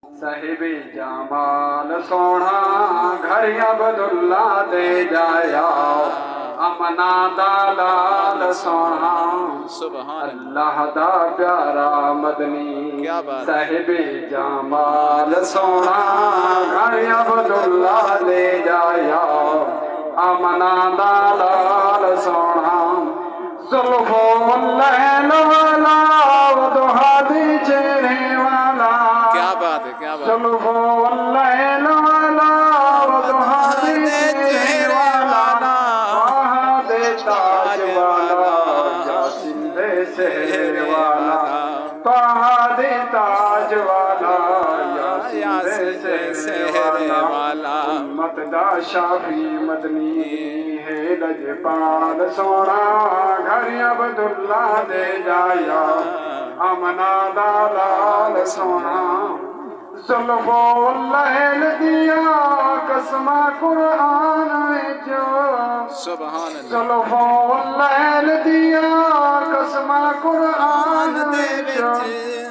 صاحب جمال سونا گھر عبداللہ دے جایا امنا دلال سونا اللہ دا پیارا مدنی صاحب جمال سونا گھر عبداللہ دے جایا امنا دلال سونا زلفو اللیل والا وضحا دی چہرے والا زلفو اللیل والا وضحا دی چہرے والا وہاں دے تاج والا جاسم دے سہر والا وہاں دے تاج والا جاسم دے سہر والا امت دا شافی مدنی ہے لجپال سونا گھر عبداللہ دے جایا امنا دلال سونا زلفو اللیل دیا قسمہ قرآن وچ زلفو اللیل دیا قسمہ قرآن وچ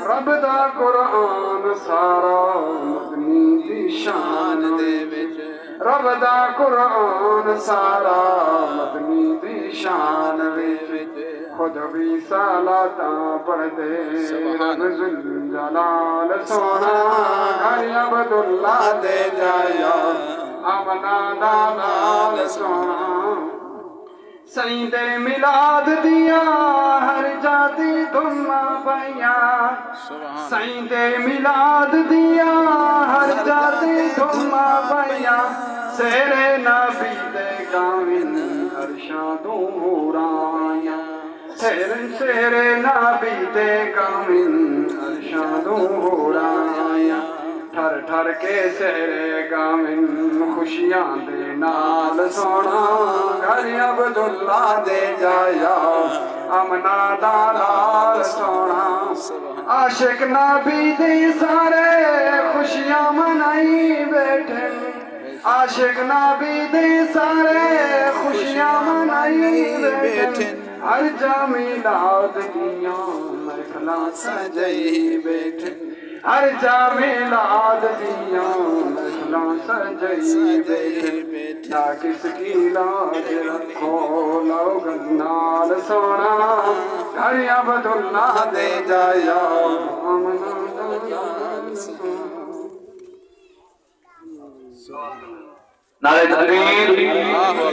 رب دا قرآن سارا مدنی دی شان دے وچ رب دا قرآن سارا مدنی دی شان وچ خود بھی سالاتاں پڑھ دے رب ذوالجلال سونا گھر عبداللہ دے جایا امنا دلال سونا سائیں دے میلاد دیا ہر جاتی دھم پیا سائیں دے میلاد دیا ہر جاتی دھم پیا سیر نبی دے گاویں ارشادوں ہورائیاں سیر نبی دے گاویں ارشادوں ہورائیاں ٹھر ٹھر کے سیر گاویں خوشیاں دے نال سونا گھر عبداللہ دے جایا امنا دلال سونا عاشق نبی دے سارے خوشیاں منائی بیٹھے عاشق نبی دے سارے خوشیاں منائی بیٹھے ہر جا میلاد دیاں محفلاں سجائی بیٹھے ہر جا میلاد دیاں محفلاں سجائی بیٹھے نہ کس کی لاج رکھو لوگ نال سونا گھر عبداللہ دے جایا امنا دلال سونا نعرہ تکبیر